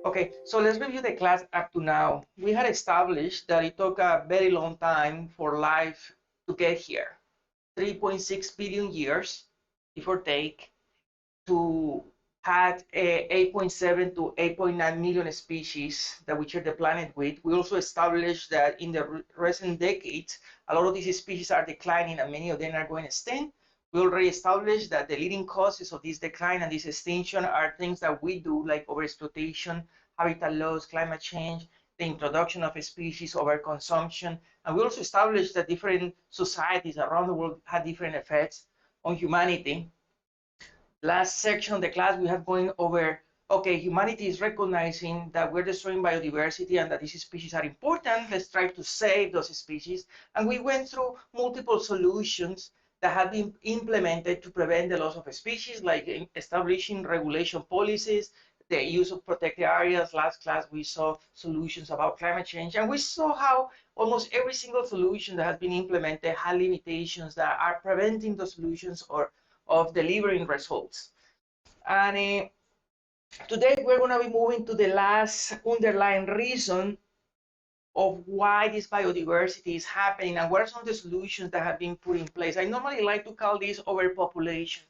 Okay, so let's review the class up to now. We had established that it took a very long time for life to get here, 3.6 billion years, give or take, to had 8.7 to 8.9 million species that we share the planet with. We also established that in the recent decades, a lot of these species are declining and many of them are going extinct. We already established that the leading causes of this decline and this extinction are things that we do, like overexploitation, habitat loss, climate change, the introduction of species, overconsumption. And we also established that different societies around the world had different effects on humanity. Last section of the class, we have going over, okay, humanity is recognizing that we're destroying biodiversity and that these species are important. Let's try to save those species. And we went through multiple solutions that have been implemented to prevent the loss of species, like establishing regulation policies, the use of protected areas. Last class, we saw solutions about climate change, and we saw how almost every single solution that has been implemented had limitations that are preventing the solutions or of delivering results. And today we're going to be moving to the last underlying reason of why this biodiversity is happening and what are some of the solutions that have been put in place. I normally like to call this overpopulation.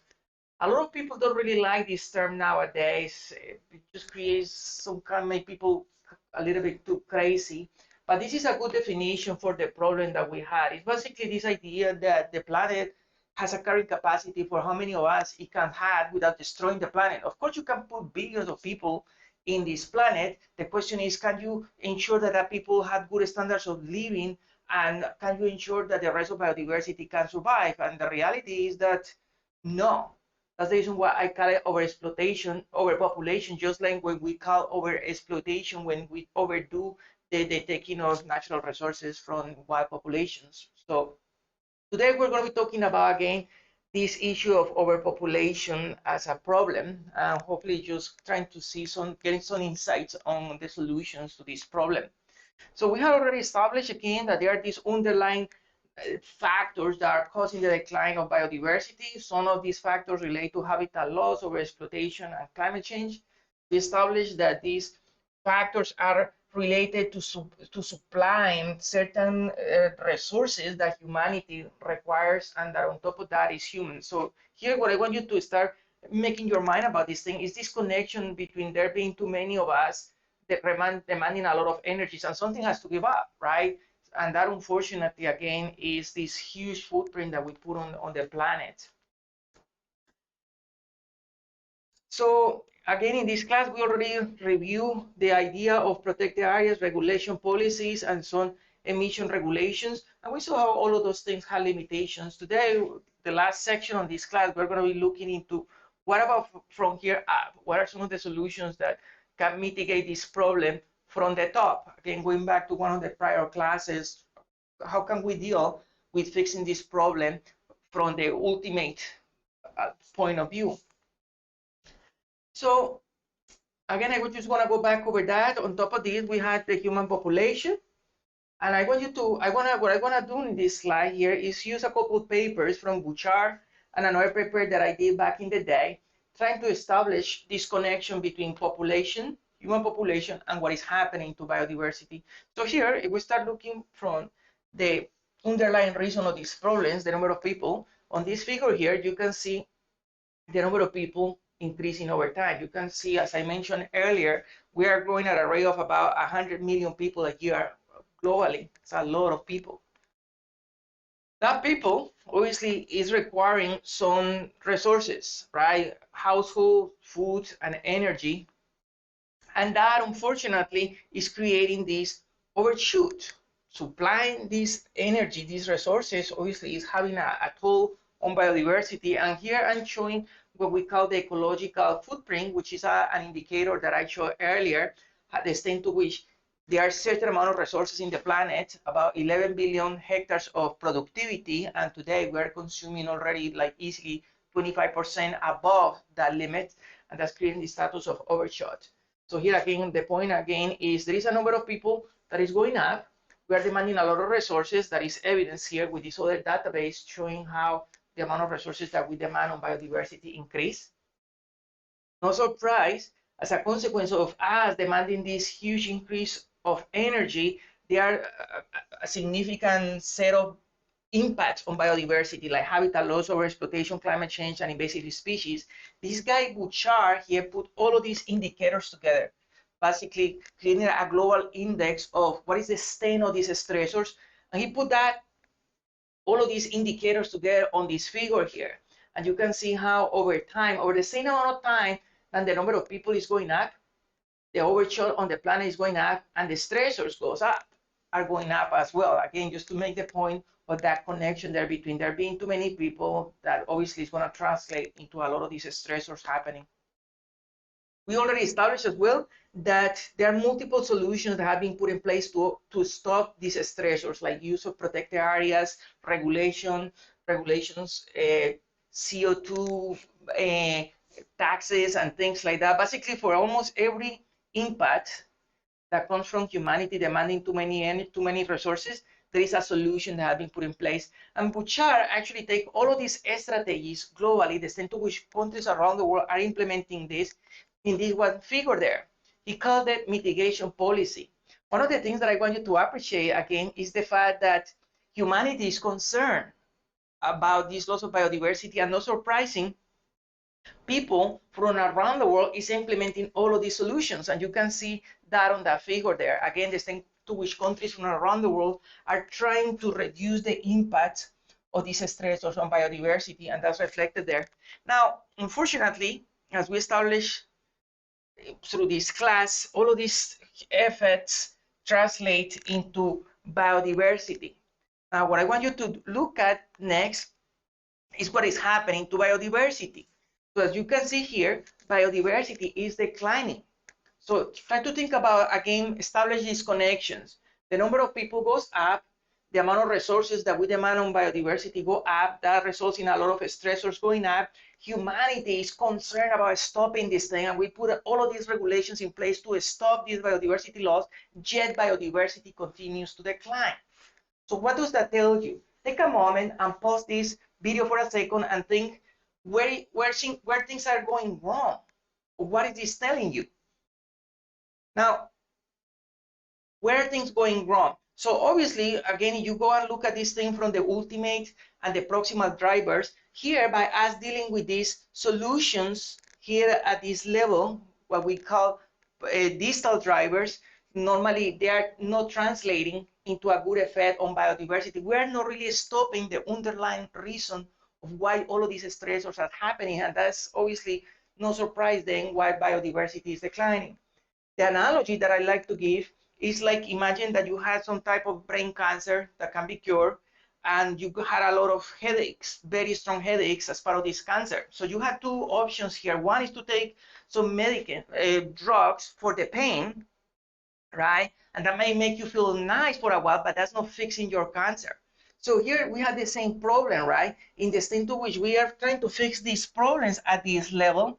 A lot of people don't really like this term nowadays. It just creates some kind of make people a little bit too crazy. But this is a good definition for the problem that we had. It's basically this idea that the planet has a carrying capacity for how many of us it can have without destroying the planet. Of course, you can put billions of people in this planet. The question is, can you ensure that people have good standards of living, and can you ensure that the rest of biodiversity can survive? And the reality is that no. That's the reason why I call it overexploitation, overpopulation, just like when we call overexploitation when we overdo the taking of natural resources from wild populations. So today we're going to be talking about, again, this issue of overpopulation as a problem, and hopefully just trying to see getting some insights on the solutions to this problem. So we have already established, again, that there are these underlying factors that are causing the decline of biodiversity. Some of these factors relate to habitat loss, overexploitation, and climate change. We established that these factors are related to supplying certain resources that humanity requires, and that on top of that is humans. So here, what I want you to start making your mind about this thing is this connection between there being too many of us that demanding a lot of energies, and something has to give up, right? And that, unfortunately, again, is this huge footprint that we put on the planet. So again, in this class, we already reviewed the idea of protected areas, regulation policies, and some emission regulations. And we saw how all of those things have limitations. Today, the last section of this class, we're going to be looking into what about from here up? What are some of the solutions that can mitigate this problem from the top? Again, going back to one of the prior classes, how can we deal with fixing this problem from the ultimate point of view? So again, I just want to go back over that. On top of this, we had the human population. And what I want to do in this slide here is use a couple of papers from Bouchard and another paper that I did back in the day, trying to establish this connection between population, human population, and what is happening to biodiversity. So here, if we start looking from the underlying reason of these problems, the number of people, on this figure here, you can see the number of people increasing over time. You can see, as I mentioned earlier, we are growing at a rate of about 100 million people a year globally. It's a lot of people. That people obviously is requiring some resources, right? Household, food, and energy. And that, unfortunately, is creating this overshoot. Supplying this energy, these resources, obviously is having a toll on biodiversity. And here I'm showing what we call the ecological footprint, which is an indicator that I showed earlier, at the extent to which there are certain amount of resources in the planet, about 11 billion hectares of productivity, and today we're consuming already like easily 25% above that limit, and that's creating the status of overshot. So here again, the point again is there is a number of people that is going up. We are demanding a lot of resources. That is evidence here with this other database showing how the amount of resources that we demand on biodiversity increase. No surprise, as a consequence of us demanding this huge increase of energy, there are a significant set of impacts on biodiversity, like habitat loss, overexploitation, climate change, and invasive species. This guy Bouchard here put all of these indicators together, basically creating a global index of what is the extent of these stressors, and he put that all of these indicators together on this figure here. And you can see how over time, over the same amount of time, and the number of people is going up, the overshot on the planet is going up, and the stressors goes up, are going up as well. Again, just to make the point of that connection there between there being too many people, that obviously is going to translate into a lot of these stressors happening. We already established as well that there are multiple solutions that have been put in place to stop these stressors, like use of protected areas, regulations, CO2 taxes, and things like that. Basically, for almost every impact that comes from humanity demanding too many resources, there is a solution that has been put in place. And Bouchard actually take all of these strategies globally, the extent to which countries around the world are implementing this in this one figure there. He called it mitigation policy. One of the things that I want you to appreciate again is the fact that humanity is concerned about this loss of biodiversity, and not surprising, people from around the world is implementing all of these solutions, and you can see that on that figure there. Again, the extent to which countries from around the world are trying to reduce the impact of these stressors on biodiversity, and that's reflected there. Now, unfortunately, as we established through this class, all of these efforts translate into biodiversity. Now, what I want you to look at next is what is happening to biodiversity. So as you can see here, biodiversity is declining. So try to think about, again, establish these connections. The number of people goes up, the amount of resources that we demand on biodiversity go up, that results in a lot of stressors going up. Humanity is concerned about stopping this thing, and we put all of these regulations in place to stop this biodiversity loss, yet biodiversity continues to decline. So what does that tell you? Take a moment and pause this video for a second and think where things are going wrong. What is this telling you? Now, where are things going wrong? So obviously, again, you go and look at this thing from the ultimate and the proximal drivers. Here, by us dealing with these solutions here at this level, what we call distal drivers, normally they are not translating into a good effect on biodiversity. We are not really stopping the underlying reason of why all of these stressors are happening, and that's obviously no surprise then why biodiversity is declining. The analogy that I like to give is like, imagine that you had some type of brain cancer that can be cured, and you had a lot of headaches, very strong headaches as part of this cancer. So you have two options here. One is to take some drugs for the pain, right? And that may make you feel nice for a while, but that's not fixing your cancer. So here we have the same problem, right? In the extent to which we are trying to fix these problems at this level,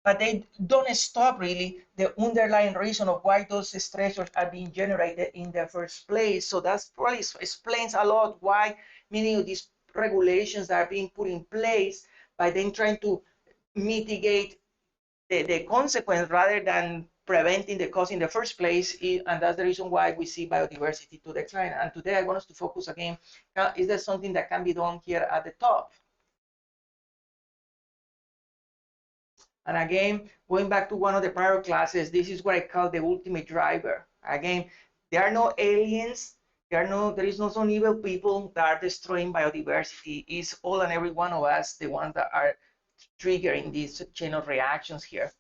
but they don't stop really the underlying reason of why those stressors are being generated in the first place. So that's probably explains a lot why many of these regulations that are being put in place by then trying to mitigate the consequence rather than preventing the cause in the first place, and that's the reason why we see biodiversity to decline. And today I want us to focus again, is there something that can be done here at the top? And again, going back to one of the prior classes, this is what I call the ultimate driver. Again, there are no aliens, there is no some evil people that are destroying biodiversity. It's all and every one of us, the ones that are triggering this chain of reactions here.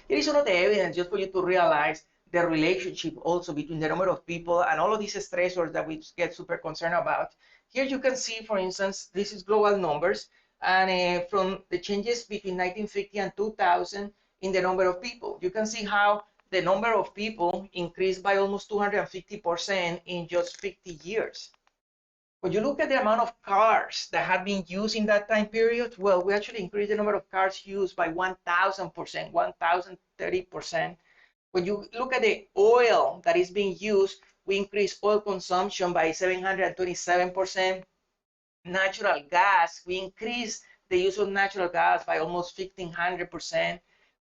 Here is one of the evidence just for you to realize the relationship also between the number of people and all of these stressors that we get super concerned about. Here you can see, for instance, this is global numbers, and from the changes between 1950 and 2000 in the number of people. You can see how the number of people increased by almost 250% in just 50 years. When you look at the amount of cars that have been used in that time period, well, we actually increased the number of cars used by 1,000%, 1,030%. When you look at the oil that is being used, we increased oil consumption by 727%. Natural gas, we increased the use of natural gas by almost 1,500%.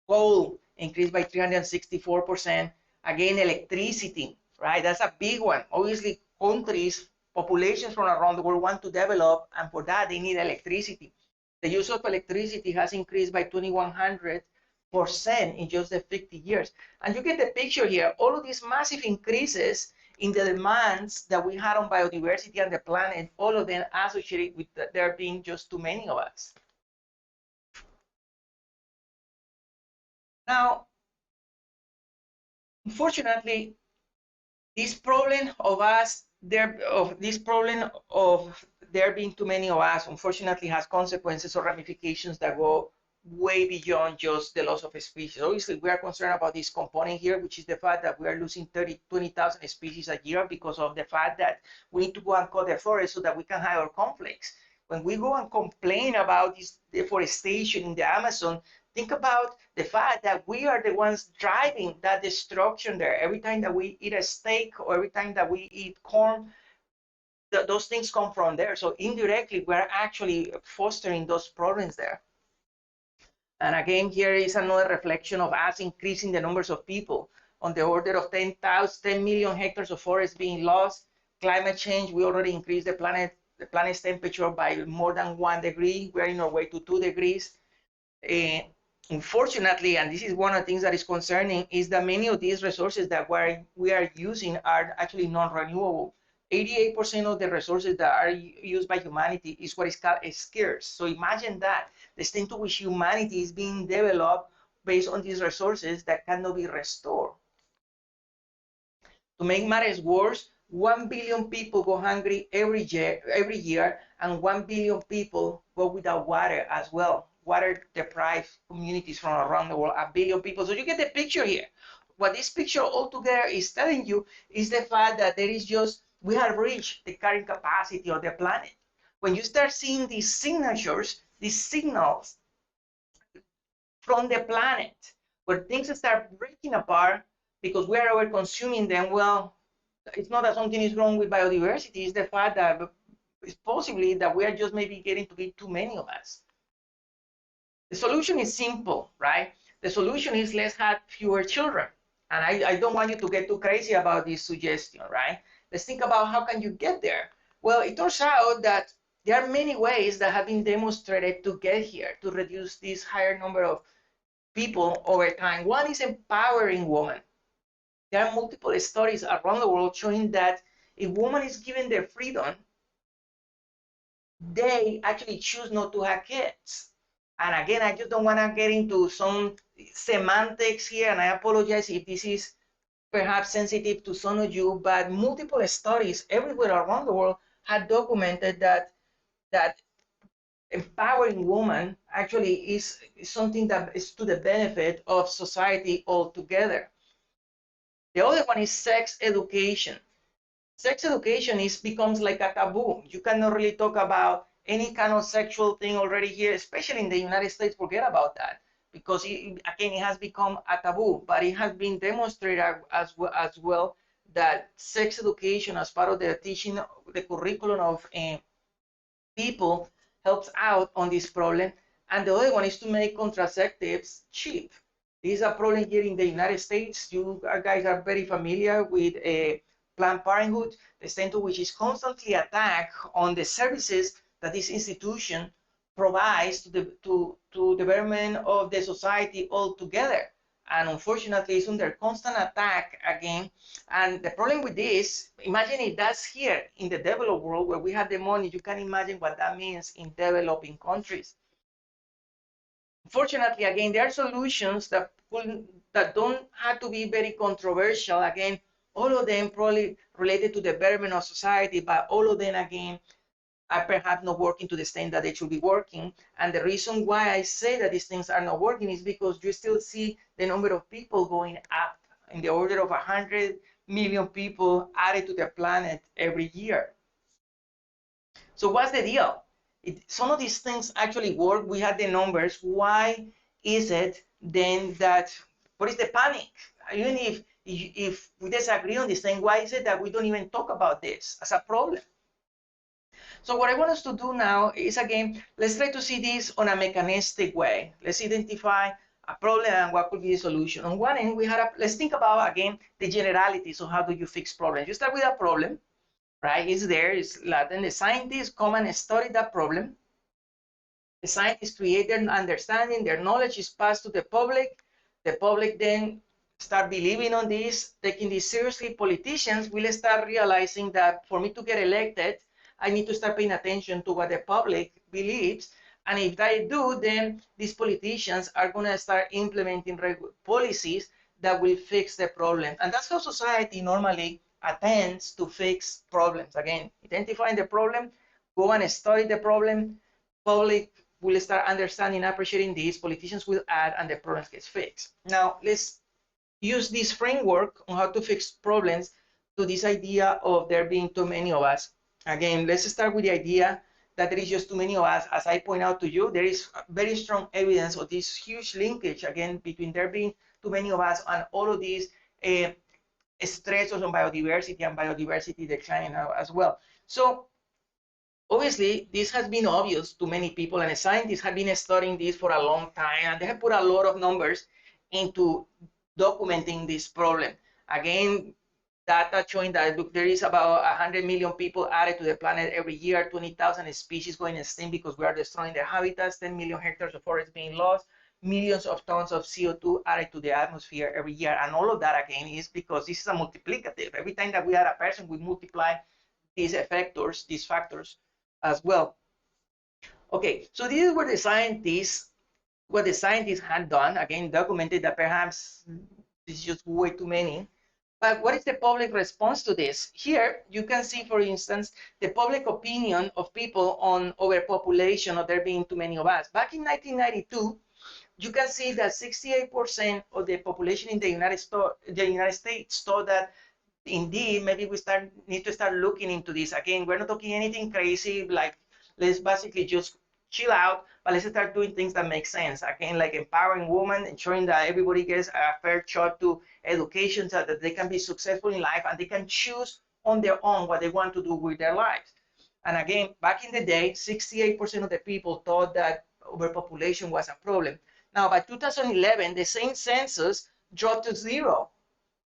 Coal increased by 364%. Again, electricity, right? That's a big one. Obviously, countries, populations from around the world want to develop, and for that, they need electricity. The use of electricity has increased by 2,100% in just the 50 years. And you get the picture here. All of these massive increases in the demands that we had on biodiversity and the planet, all of them associated with there being just too many of us. Now, unfortunately, this problem of there being too many of us, unfortunately, has consequences or ramifications that go way beyond just the loss of species. Obviously, we are concerned about this component here, which is the fact that we are losing 20,000 species a year because of the fact that we need to go and cut the forest so that we can have our conflicts. When we go and complain about this deforestation in the Amazon, think about the fact that we are the ones driving that destruction there. Every time that we eat a steak or every time that we eat corn, those things come from there. So indirectly, we're actually fostering those problems there. And again, here is another reflection of us increasing the numbers of people on the order of 10 million hectares of forest being lost. Climate change, we already increased the planet's temperature by more than 1 degree. We're in our way to 2 degrees. Unfortunately, and this is one of the things that is concerning, is that many of these resources that we are using are actually non-renewable. 88% of the resources that are used by humanity is what is called scarce. So imagine that, the extent to which humanity is being developed based on these resources that cannot be restored. To make matters worse, 1 billion people go hungry every year, and 1 billion people go without water as well. Water-deprived communities from around the world, 1 billion people. So you get the picture here. What this picture altogether is telling you is the fact that we have reached the carrying capacity of the planet. When you start seeing these signatures, these signals from the planet, where things start breaking apart because we are over-consuming them, well, it's not that something is wrong with biodiversity, it's the fact that it's possibly that we are just maybe getting to be too many of us. The solution is simple, right? The solution is let's have fewer children. And I don't want you to get too crazy about this suggestion, right? Let's think about how can you get there. Well, it turns out that there are many ways that have been demonstrated to get here, to reduce this higher number of people over time. One is empowering women. There are multiple studies around the world showing that if woman is given the freedom, they actually choose not to have kids. And again, I just don't want to get into some semantics here, and I apologize if this is perhaps sensitive to some of you, but multiple studies everywhere around the world have documented that empowering women actually is something that is to the benefit of society altogether. The other one is sex education. Sex education becomes like a taboo. You cannot really talk about any kind of sexual thing already here, especially in the United States. Forget about that, because again, it has become a taboo. But it has been demonstrated as well that sex education, as part of the teaching, the curriculum of people, helps out on this problem. And the other one is to make contraceptives cheap. This is a problem here in the United States. You guys are very familiar with Planned Parenthood, the extent to which is constantly attacked on the services that this institution provides to the development of the society altogether. And unfortunately, it's under constant attack again. And the problem with this, imagine if that's here in the developed world where we have the money. You can imagine what that means in developing countries. Unfortunately, again, there are solutions that don't have to be very controversial. Again, all of them probably related to the betterment of society, but all of them, again, are perhaps not working to the extent that they should be working. And the reason why I say that these things are not working is because you still see the number of people going up in the order of 100 million people added to the planet every year. So what's the deal? Some of these things actually work. We had the numbers. Why is it then what is the panic? Even if we disagree on this thing, why is it that we don't even talk about this as a problem? So what I want us to do now is, again, let's try to see this on a mechanistic way. Let's identify a problem and what could be the solution. On one end, we had let's think about, again, the generalities of how do you fix problems. You start with a problem, right? It's there, it's Latin. The scientists come and study that problem. The scientists create their understanding, their knowledge is passed to the public. The public then start believing on this, taking this seriously. Politicians will start realizing that for me to get elected, I need to start paying attention to what the public believes. And if they do, then these politicians are going to start implementing policies that will fix the problem. And that's how society normally attempts to fix problems. Again, identifying the problem, go and study the problem, public will start understanding, appreciating this, politicians will add, and the problems get fixed. Now, let's use this framework on how to fix problems to this idea of there being too many of us. Again, let's start with the idea that there is just too many of us. As I point out to you, there is very strong evidence of this huge linkage, again, between there being too many of us and all of these stresses on biodiversity and biodiversity decline as well. So obviously, this has been obvious to many people, and scientists have been studying this for a long time, and they have put a lot of numbers into documenting this problem. Again, data showing that look, there is about 100 million people added to the planet every year, 20,000 species going extinct because we are destroying their habitats, 10 million hectares of forest being lost, millions of tons of CO2 added to the atmosphere every year. And all of that, again, is because this is a multiplicative. Every time that we add a person, we multiply these factors as well. Okay, so this is what the scientists had done, again, documented that perhaps this is just way too many. But what is the public response to this? Here, you can see, for instance, the public opinion of people on overpopulation, or there being too many of us. Back in 1992, you can see that 68% of the population in the United States thought that indeed, maybe we need to start looking into this. Again, we're not talking anything crazy, like let's basically just chill out, but let's start doing things that make sense. Again, like empowering women, ensuring that everybody gets a fair shot to education so that they can be successful in life and they can choose on their own what they want to do with their lives. And again, back in the day, 68% of the people thought that overpopulation was a problem. Now, by 2011, the same census dropped to 0.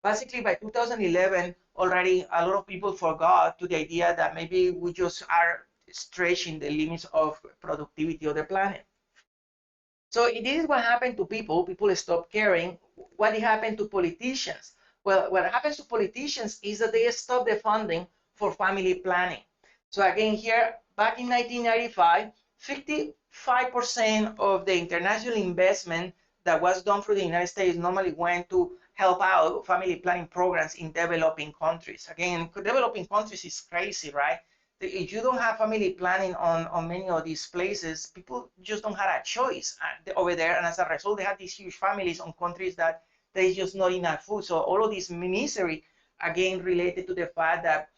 Basically, by 2011, already a lot of people forgot to the idea that maybe we just are stretching the limits of productivity of the planet. So this is what happened to people. People stop caring. What happened to politicians? Well, what happens to politicians is that they stop the funding for family planning. So again, here, back in 1995, 55% of the international investment that was done through the United States normally went to help out family planning programs in developing countries. Again, developing countries is crazy, right? If you don't have family planning on many of these places, people just don't have a choice over there. And as a result, they have these huge families on countries that there's just not enough food. So all of this misery, again, related to the fact that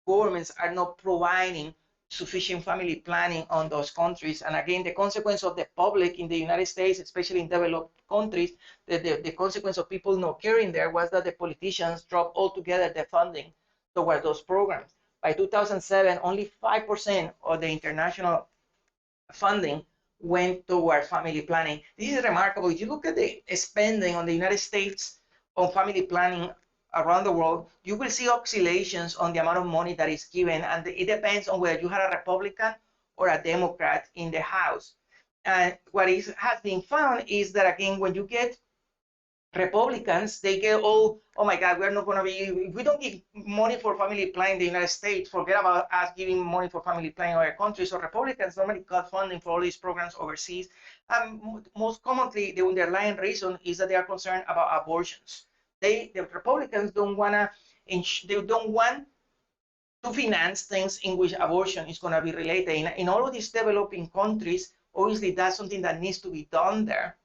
governments are not providing sufficient family planning on those countries. And again, the consequence of the public in the United States, especially in developed countries, the consequence of people not caring there was that the politicians dropped altogether the funding toward those programs. By 2007, only 5% of the international funding went toward family planning. This is remarkable. If you look at the spending on the United States on family planning around the world, you will see oscillations on the amount of money that is given, and it depends on whether you have a Republican or a Democrat in the House. And what has been found is that, again, when you get Republicans, they get all, oh my God, we're not going to be, if we don't give money for family planning in the United States, forget about us giving money for family planning in other countries. So Republicans normally cut funding for all these programs overseas. And most commonly, the underlying reason is that they are concerned about abortions. The Republicans don't want to finance things in which abortion is going to be related. In all of these developing countries, obviously that's something that needs to be done there.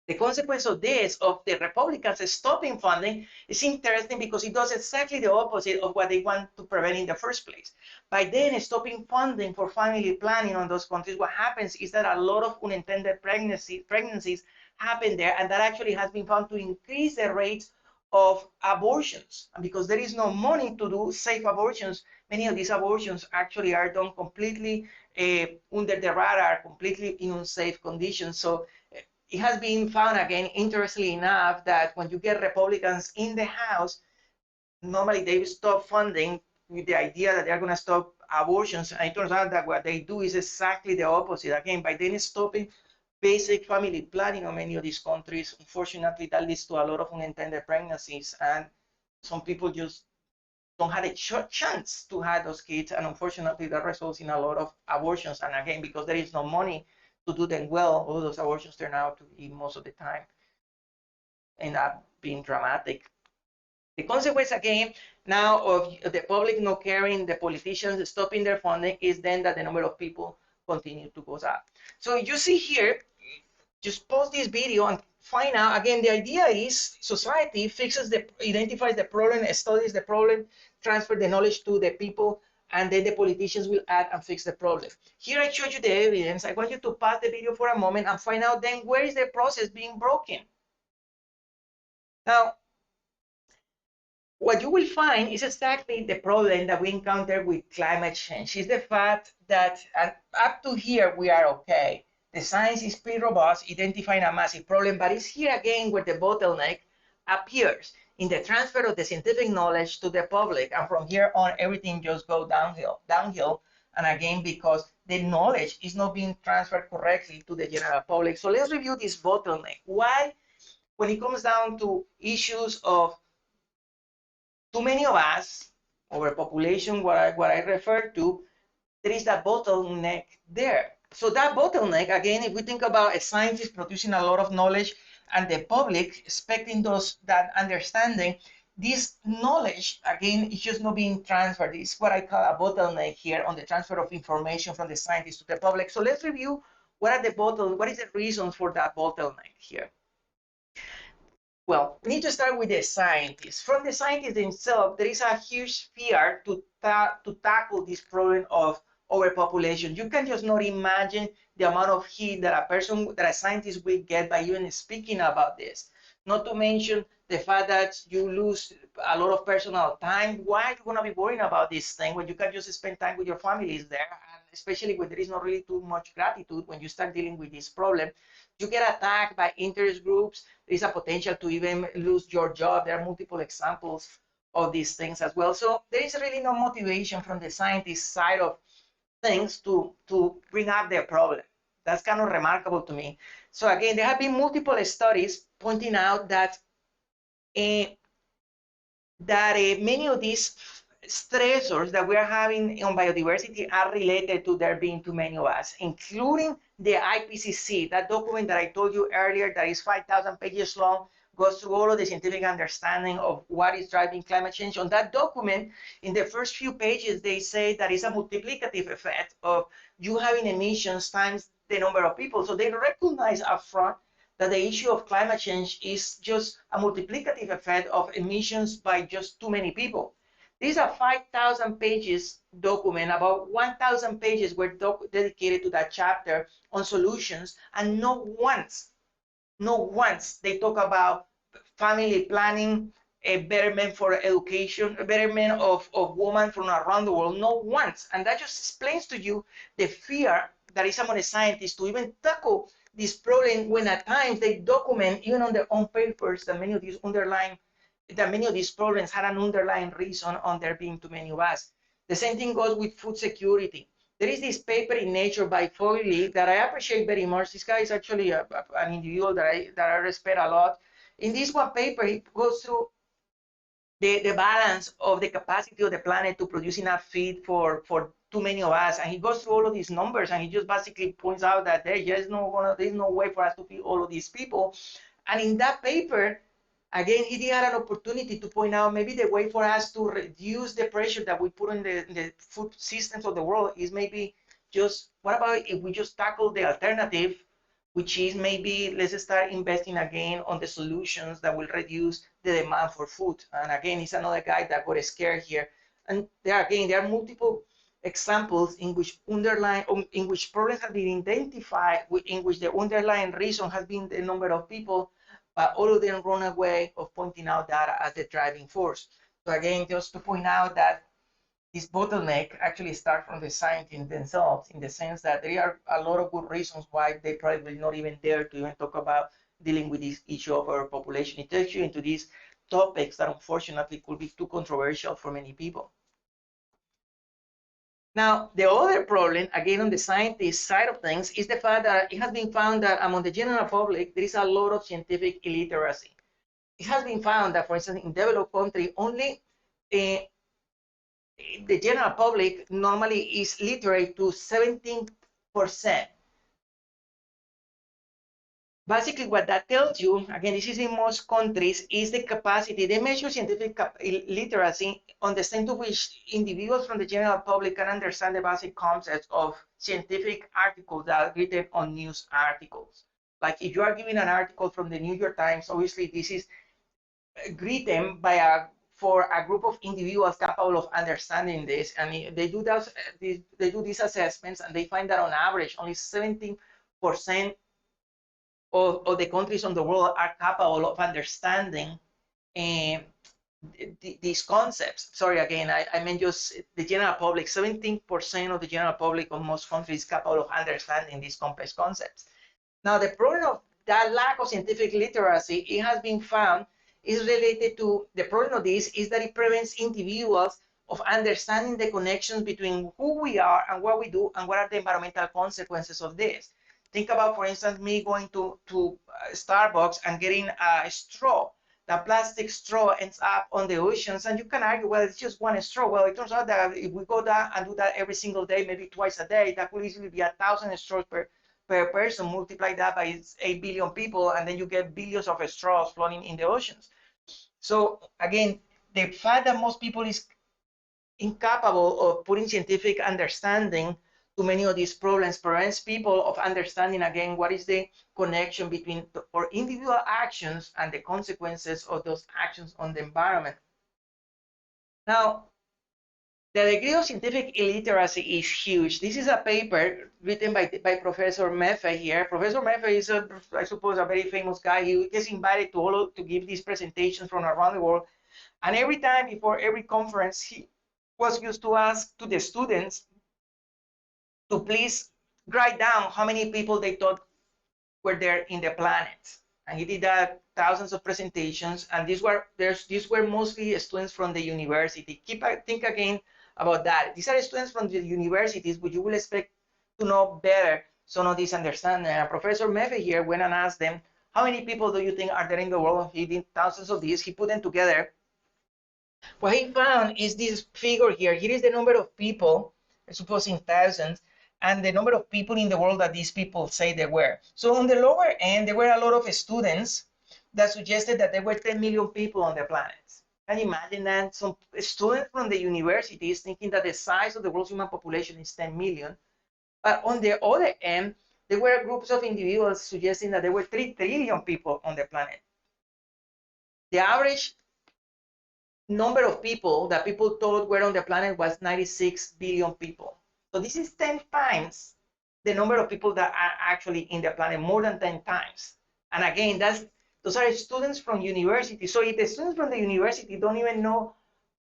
The consequence of this, of the Republicans stopping funding, is interesting because it does exactly the opposite of what they want to prevent in the first place. By then stopping funding for family planning on those countries, what happens is that a lot of unintended pregnancies happen there, and that actually has been found to increase the rates of abortions. And because there is no money to do safe abortions, many of these abortions actually are done completely under the radar, completely in unsafe conditions. So it has been found, again, interestingly enough, that when you get Republicans in the House, normally they stop funding with the idea that they're going to stop abortions. And it turns out that what they do is exactly the opposite. Again, by then stopping basic family planning in many of these countries, unfortunately, that leads to a lot of unintended pregnancies. And some people just don't have a chance to have those kids. And unfortunately, that results in a lot of abortions. And again, because there is no money to do them well, all those abortions turn out to be, most of the time, end up being dramatic. The consequence, again, now of the public not caring, the politicians stopping their funding, is then that the number of people continue to go up. So you see here, just pause this video and find out, again, the idea is society identifies the problem, studies the problem, transfer the knowledge to the people, and then the politicians will act and fix the problem. Here I showed you the evidence. I want you to pause the video for a moment and find out then where is the process being broken. Now, what you will find is exactly the problem that we encounter with climate change. Is the fact that up to here we are okay. The science is pretty robust, identifying a massive problem, but it's here again where the bottleneck appears in the transfer of the scientific knowledge to the public. And from here on, everything just goes downhill. And again, because the knowledge is not being transferred correctly to the general public. So let's review this bottleneck. Why, when it comes down to issues of too many of us, overpopulation, what I refer to, there is that bottleneck there. So that bottleneck, again, if we think about a scientist producing a lot of knowledge and the public expecting that understanding, this knowledge, again, is just not being transferred. It's what I call a bottleneck here on the transfer of information from the scientists to the public. So let's review what is the reasons for that bottleneck here. Well, we need to start with the scientists. From the scientists themselves, there is a huge fear to tackle this problem of overpopulation. You can just not imagine the amount of heat that a scientist will get by even speaking about this. Not to mention the fact that you lose a lot of personal time. Why are you going to be worrying about this thing when you can just spend time with your families there? And especially when there is not really too much gratitude when you start dealing with this problem. You get attacked by interest groups. There is a potential to even lose your job. There are multiple examples of these things as well. So there is really no motivation from the scientist side of things to bring up their problem. That's kind of remarkable to me. So again, there have been multiple studies pointing out that many of these stressors that we are having on biodiversity are related to there being too many of us, including the IPCC, that document that I told you earlier that is 5,000 pages long, goes through all of the scientific understanding of what is driving climate change. On that document, in the first few pages, they say that it's a multiplicative effect of you having emissions times the number of people. So they recognize upfront that the issue of climate change is just a multiplicative effect of emissions by just too many people. These are 5,000 pages document. About 1,000 pages were dedicated to that chapter on solutions, and not once they talk about family planning, a betterment for education, a betterment of women from around the world, not once. And that just explains to you the fear that is among the scientists to even tackle this problem when at times they document, even on their own papers, that many of these problems had an underlying reason on there being too many of us. The same thing goes with food security. There is this paper in Nature by Foley that I appreciate very much. This guy is actually an individual that I respect a lot. In this one paper, he goes through the balance of the capacity of the planet to produce enough feed for too many of us. And he goes through all of these numbers, and he just basically points out that there's no way for us to feed all of these people. And in that paper, again, he had an opportunity to point out maybe the way for us to reduce the pressure that we put on the food systems of the world is maybe just, what about if we just tackle the alternative, which is maybe let's start investing again on the solutions that will reduce the demand for food. And again, it's another guy that got scared here. And there are multiple examples in which problems have been identified, in which the underlying reason has been the number of people, but all of them run away of pointing out that as the driving force. So again, just to point out that this bottleneck actually starts from the scientists themselves, in the sense that there are a lot of good reasons why they probably will not even dare to even talk about dealing with this issue of overpopulation. It takes you into these topics that unfortunately could be too controversial for many people. Now, the other problem, again, on the scientist side of things, is the fact that it has been found that among the general public, there is a lot of scientific illiteracy. It has been found that, for instance, in developed countries, only the general public normally is literate to 17%. Basically, what that tells you, again, this is in most countries, is the capacity. They measure scientific literacy on the extent to which individuals from the general public can understand the basic concepts of scientific articles that are written on news articles. Like if you are giving an article from the New York Times, obviously this is written by for a group of individuals capable of understanding this, and they do that, they do these assessments, and they find that on average only 17% of the countries in the world are capable of understanding these concepts. Sorry, again, I meant just the general public. 17% of the general public of most countries is capable of understanding these complex concepts. Now, the problem of that lack of scientific literacy, it has been found, is related to the problem of this is that it prevents individuals of understanding the connections between who we are and what we do and what are the environmental consequences of this. Think about, for instance, me going to Starbucks and getting a straw. The plastic straw ends up on the oceans, and you can argue, well, it's just one straw. Well, it turns out that if we go down and do that every single day, maybe twice a day, that could easily be 1,000 straws per person. Multiply that by 8 billion people, and then you get billions of straws floating in the oceans. So again, the fact that most people is incapable of putting scientific understanding to many of these problems prevents people of understanding, again, what is the connection between our individual actions and the consequences of those actions on the environment. Now, the degree of scientific illiteracy is huge. This is a paper written by Professor Meffe here. Professor Meffe is, I suppose, a very famous guy. He gets invited to give these presentations from around the world. And every time before every conference, he was used to ask to the students to please write down how many people they thought were there in the planet. And he did that thousands of presentations, and these were mostly students from the university. Think again about that. These are students from the universities, which you will expect to know better some of these understanding. And Professor Meffe here went and asked them, how many people do you think are there in the world? He did thousands of these. He put them together. What he found is this figure here. Here is the number of people, I suppose in thousands, and the number of people in the world that these people say there were. So on the lower end, there were a lot of students that suggested that there were 10 million people on the planet. Can you imagine that? Some students from the universities thinking that the size of the world's human population is 10 million. But on the other end, there were groups of individuals suggesting that there were 3 trillion people on the planet. The average number of people that people thought were on the planet was 96 billion people. So this is 10 times the number of people that are actually in the planet, more than 10 times. And again, those are students from university. So if the students from the university don't even know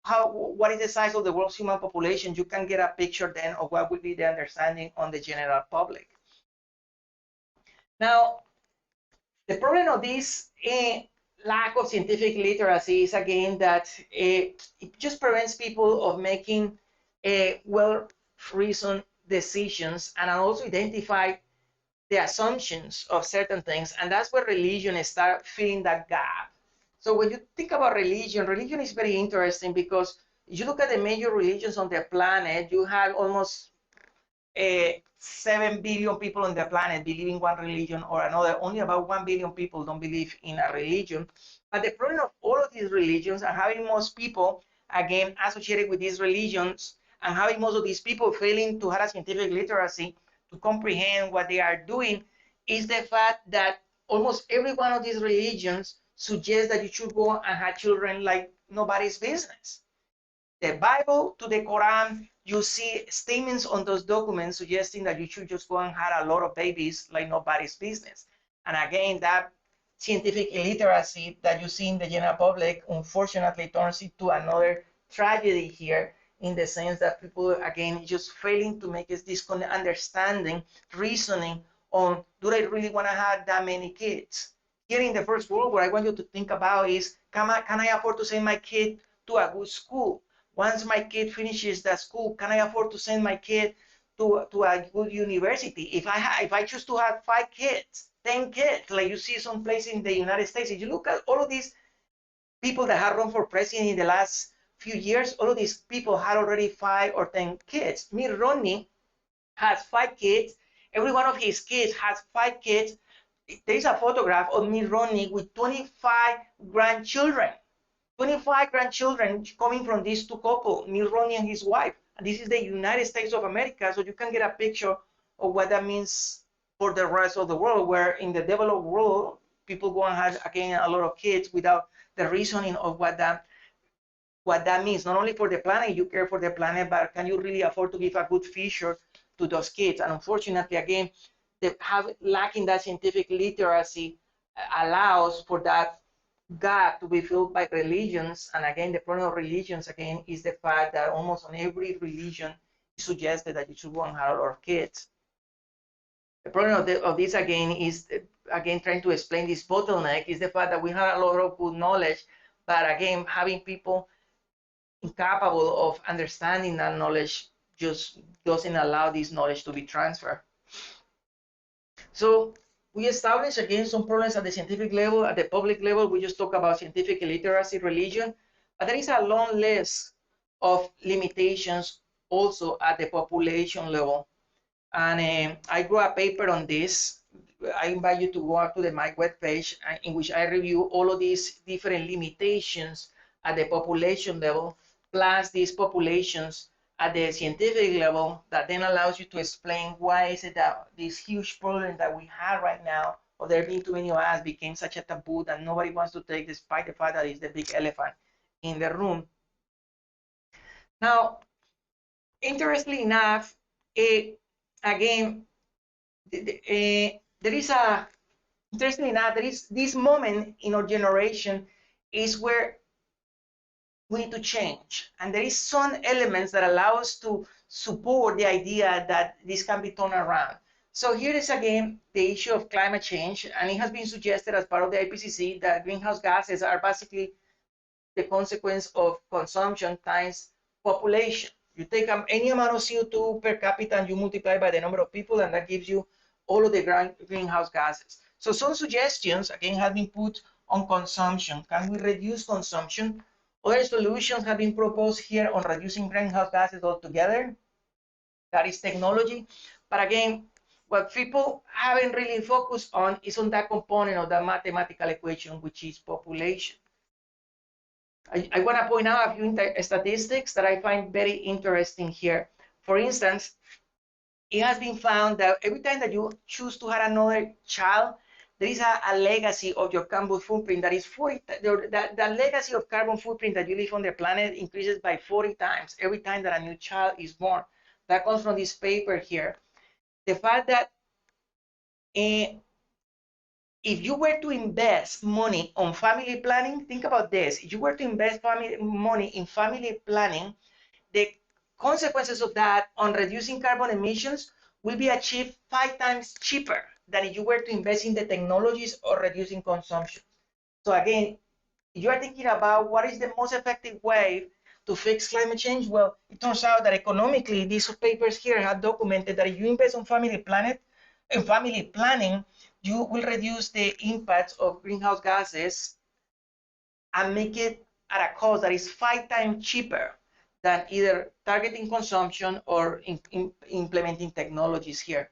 what is the size of the world's human population, you can get a picture then of what would be the understanding on the general public. Now, the problem of this lack of scientific literacy is, again, that it just prevents people of making well-reasoned decisions and also identify the assumptions of certain things. And that's where religion starts filling that gap. So when you think about religion, religion is very interesting because you look at the major religions on the planet, you have almost 7 billion people on the planet believe in one religion or another. Only about 1 billion people don't believe in a religion. But the problem of all of these religions and having most people, again, associated with these religions and having most of these people failing to have a scientific literacy to comprehend what they are doing is the fact that almost every one of these religions suggests that you should go and have children like nobody's business. The Bible to the Quran, you see statements on those documents suggesting that you should just go and have a lot of babies like nobody's business. And again, that scientific illiteracy that you see in the general public, unfortunately, turns into another tragedy here in the sense that people, again, just failing to make this understanding, reasoning on, do I really want to have that many kids? Here in the first world, what I want you to think about is, can I afford to send my kid to a good school? Once my kid finishes that school, can I afford to send my kid to a good university? If I choose to have 5 kids, 10 kids, like you see some place in the United States, if you look at all of these people that have run for president in the last few years, all of these people had already 5 or 10 kids. Mitt Romney has 5 kids. Every one of his kids has 5 kids. There's a photograph of Mitt Romney with 25 grandchildren. 25 grandchildren coming from these 2 couples, Mitt Romney and his wife. And this is the United States of America, so you can get a picture of what that means for the rest of the world, where in the developed world, people go and have, again, a lot of kids without the reasoning of what that means. Not only for the planet, you care for the planet, but can you really afford to give a good future to those kids? And unfortunately, again, lacking that scientific literacy allows for that gap to be filled by religions. And again, the problem of religions, again, is the fact that almost on every religion suggested that you should go and have a lot of kids. The problem of this, again, is, again, trying to explain this bottleneck is the fact that we have a lot of good knowledge, but again, having people incapable of understanding that knowledge just doesn't allow this knowledge to be transferred. So we established, again, some problems at the scientific level. At the public level, we just talk about scientific illiteracy, religion, but there is a long list of limitations also at the population level. And I wrote a paper on this. I invite you to go up to my webpage, in which I review all of these different limitations at the population level, plus these populations at the scientific level, that then allows you to explain why is it that this huge problem that we have right now of there being too many of us became such a taboo that nobody wants to take, despite the fact that it's the big elephant in the room. Now, interestingly enough, again, there is this moment in our generation is where we need to change. And there is some elements that allow us to support the idea that this can be turned around. So here is again the issue of climate change, and it has been suggested as part of the IPCC that greenhouse gases are basically the consequence of consumption times population. You take any amount of CO2 per capita and you multiply by the number of people, and that gives you all of the greenhouse gases. So some suggestions, again, have been put on consumption. Can we reduce consumption? Other solutions have been proposed here on reducing greenhouse gases altogether. That is technology. But again, what people haven't really focused on is on that component of that mathematical equation, which is population. I want to point out a few statistics that I find very interesting here. For instance, it has been found that every time that you choose to have another child, there is a legacy of your carbon footprint that is 40. The legacy of carbon footprint that you leave on the planet increases by 40 times every time that a new child is born. That comes from this paper here. The fact that if you were to invest money on family planning, think about this. If you were to invest money in family planning, the consequences of that on reducing carbon emissions will be achieved 5 times cheaper than if you were to invest in the technologies or reducing consumption. So again, if you are thinking about what is the most effective way to fix climate change, well, it turns out that economically, these papers here have documented that if you invest on family planning, you will reduce the impacts of greenhouse gases and make it at a cost that is 5 times cheaper than either targeting consumption or implementing technologies here.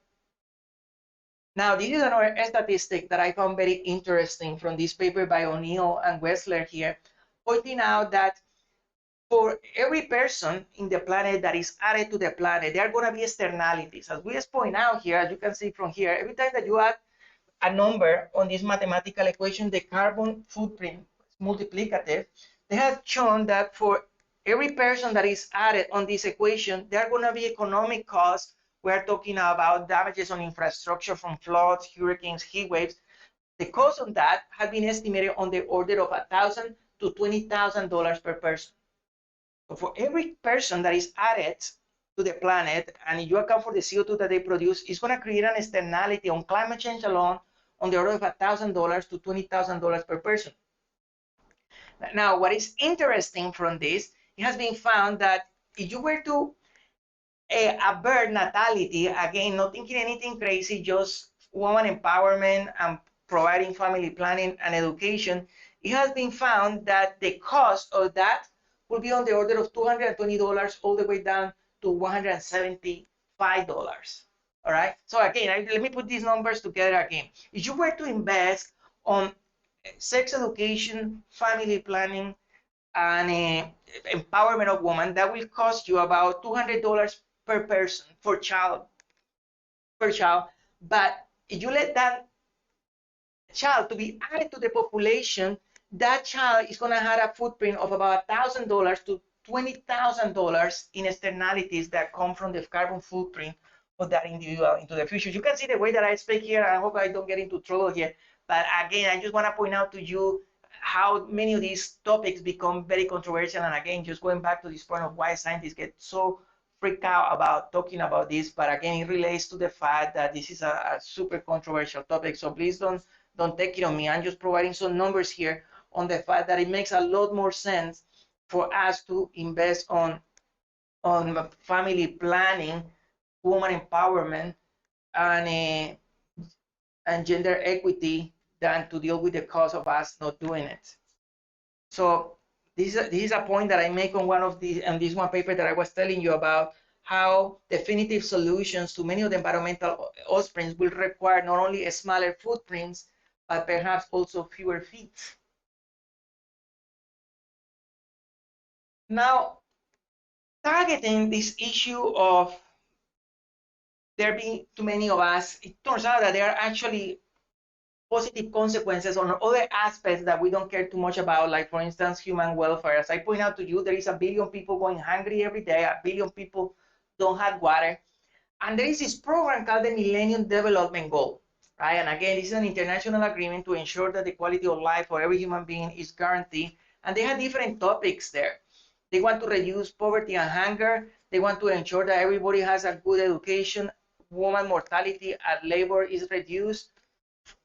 Now, this is another statistic that I found very interesting from this paper by O'Neill and Wessler here, pointing out that for every person in the planet that is added to the planet, there are going to be externalities. As we just point out here, as you can see from here, every time that you add a number on this mathematical equation, the carbon footprint is multiplicative. They have shown that for every person that is added on this equation, there are going to be economic costs. We're talking about damages on infrastructure from floods, hurricanes, heat waves. The cost of that has been estimated on the order of $1,000 to $20,000 per person. So for every person that is added to the planet, and you account for the CO2 that they produce, it's going to create an externality on climate change alone on the order of $1,000 to $20,000 per person. Now, what is interesting from this, it has been found that if you were to avert natality, again, not thinking anything crazy, just woman empowerment and providing family planning and education, it has been found that the cost of that will be on the order of $220 all the way down to $175. All right. So again, let me put these numbers together again. If you were to invest on sex education, family planning, and empowerment of women, that will cost you about $200 per person per child. But if you let that child to be added to the population, that child is going to have a footprint of about $1,000 to $20,000 in externalities that come from the carbon footprint of that individual into the future. You can see the way that I speak here. I hope I don't get into trouble here. But again, I just want to point out to you how many of these topics become very controversial. And again, just going back to this point of why scientists get so freaked out about talking about this. But again, it relates to the fact that this is a super controversial topic. So please don't take it on me. I'm just providing some numbers here on the fact that it makes a lot more sense for us to invest on family planning, woman empowerment, and gender equity than to deal with the cost of us not doing it. So this is a point that I make on one of these, and this one paper that I was telling you about, how definitive solutions to many of the environmental offsprings will require not only smaller footprints, but perhaps also fewer feet. Now, targeting this issue of there being too many of us, it turns out that there are actually positive consequences on other aspects that we don't care too much about, like, for instance, human welfare. As I point out to you, there is 1 billion people going hungry every day. 1 billion people don't have water. And there is this program called the Millennium Development Goal, right? And again, this is an international agreement to ensure that the quality of life for every human being is guaranteed. And they have different topics there. They want to reduce poverty and hunger. They want to ensure that everybody has a good education. Woman mortality at labor is reduced.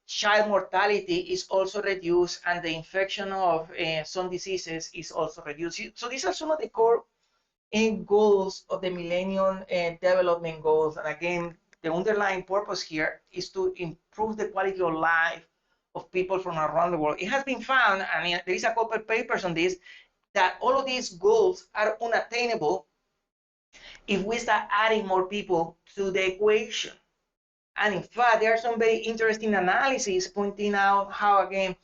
Child mortality is also reduced, and the infection of some diseases is also reduced. So these are some of the core goals of the Millennium Development Goals. And again, the underlying purpose here is to improve the quality of life of people from around the world. It has been found, I mean, there is a couple of papers on this, that all of these goals are unattainable if we start adding more people to the equation. And in fact, there are some very interesting analyses pointing out how, again,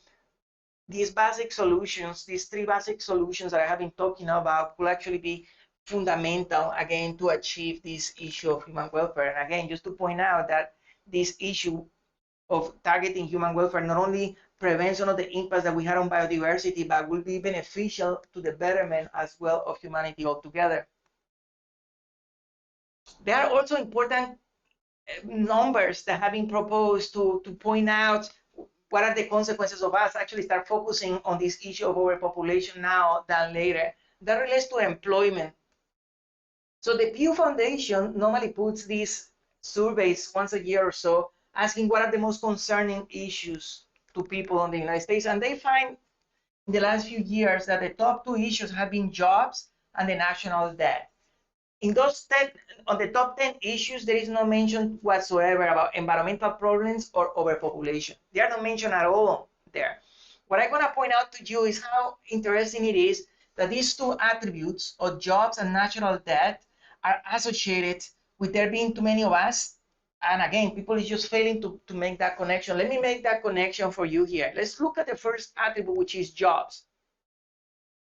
these basic solutions, these 3 basic solutions that I have been talking about, will actually be fundamental, again, to achieve this issue of human welfare. And again, just to point out that this issue of targeting human welfare not only prevents some of the impacts that we had on biodiversity, but will be beneficial to the betterment as well of humanity altogether. There are also important numbers that have been proposed to point out what are the consequences of us actually start focusing on this issue of overpopulation now than later. That relates to employment. So the Pew Foundation normally puts these surveys once a year or so, asking what are the most concerning issues to people in the United States. And they find in the last few years that the top 2 issues have been jobs and the national debt. In those 10, on the top 10 issues, there is no mention whatsoever about environmental problems or overpopulation. They are not mentioned at all there. What I'm going to point out to you is how interesting it is that these 2 attributes of jobs and national debt are associated with there being too many of us. And again, people is just failing to make that connection. Let me make that connection for you here. Let's look at the first attribute, which is jobs.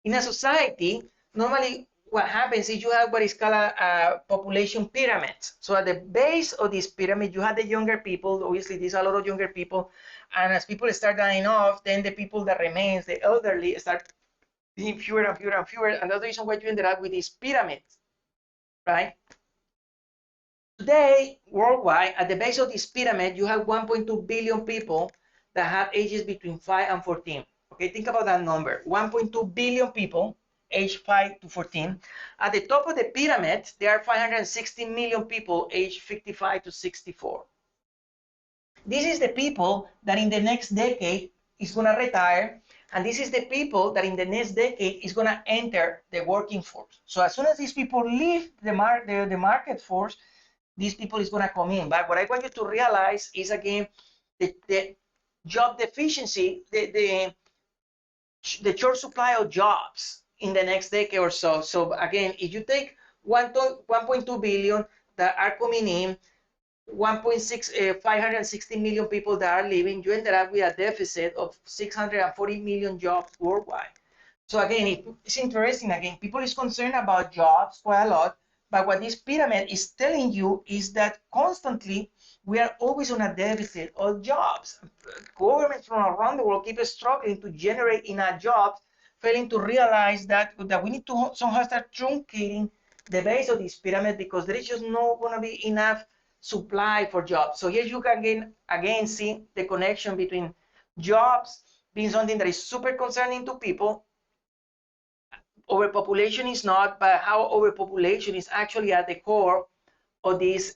In a society, normally what happens is you have what is called a population pyramid. So at the base of this pyramid, you have the younger people. Obviously, there's a lot of younger people. And as people start dying off, then the people that remains, the elderly, start being fewer and fewer and fewer. And that's the reason why you ended up with this pyramid, right? Today, worldwide, at the base of this pyramid, you have 1.2 billion people that have ages between 5 and 14. Okay, think about that number. 1.2 billion people age 5 to 14. At the top of the pyramid, there are 560 million people aged 55 to 64. This is the people that in the next decade is going to retire, and this is the people that in the next decade is going to enter the working force. So as soon as these people leave the market force, these people is going to come in. But what I want you to realize is, again, the job deficiency, the short supply of jobs in the next decade or so. So again, if you take 1.2 billion that are coming in, 560 million people that are leaving, you ended up with a deficit of 640 million jobs worldwide. So again, it's interesting. Again, people is concerned about jobs quite a lot, but what this pyramid is telling you is that constantly we are always on a deficit of jobs. Governments from around the world keep struggling to generate enough jobs, failing to realize that we need to somehow start truncating the base of this pyramid, because there is just not going to be enough supply for jobs. So here you can again see the connection between jobs being something that is super concerning to people. Overpopulation is not, but how overpopulation is actually at the core of this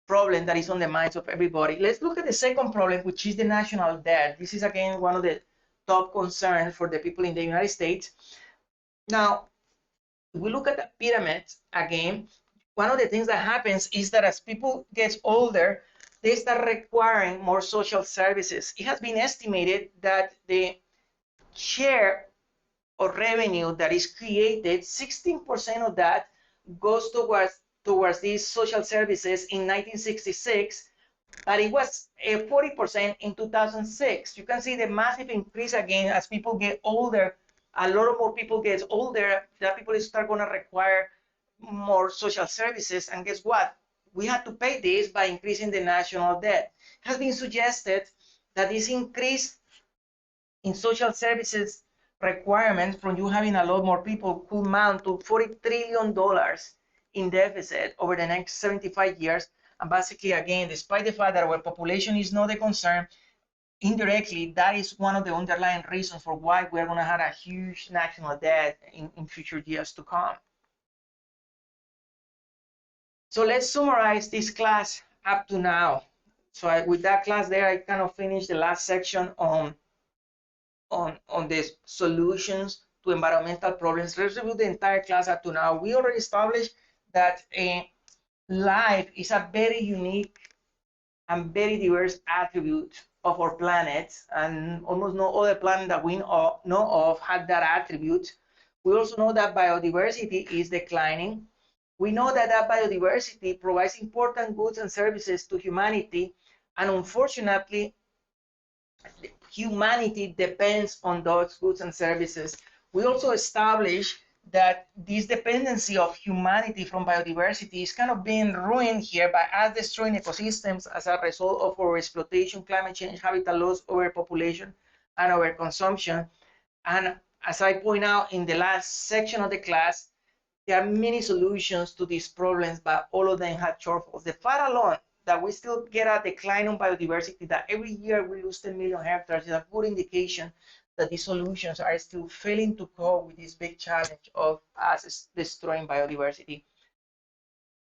problem that is on the minds of everybody. Let's look at the second problem, which is the national debt. This is again one of the top concerns for the people in the United States. Now, if we look at the pyramid again, one of the things that happens is that as people get older, they start requiring more social services. It has been estimated that the share of revenue that is created, 16% of that goes towards these social services in 1966, but it was 40% in 2006. You can see the massive increase again as people get older. A lot of more people get older, that people start going to require more social services, and guess what? We have to pay this by increasing the national debt. It has been suggested that this increase in social services requirements from you having a lot more people could amount to $40 trillion in deficit over the next 75 years. And basically, again, despite the fact that our population is not a concern, indirectly, that is one of the underlying reasons for why we're going to have a huge national debt in future years to come. So let's summarize this class up to now. So with that class there, I kind of finished the last section on the solutions to environmental problems. Let's review the entire class up to now. We already established that life is a very unique and very diverse attribute of our planet, and almost no other planet that we know of had that attribute. We also know that biodiversity is declining. We know that biodiversity provides important goods and services to humanity, and unfortunately, humanity depends on those goods and services. We also established that this dependency of humanity from biodiversity is kind of being ruined here by us destroying ecosystems as a result of our exploitation, climate change, habitat loss, overpopulation, and overconsumption. And as I point out in the last section of the class, there are many solutions to these problems, but all of them have shortfalls. The fact alone that we still get a decline on biodiversity, that every year we lose 10 million hectares, is a good indication that these solutions are still failing to cope with this big challenge of us destroying biodiversity.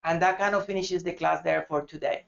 And that kind of finishes the class there for today.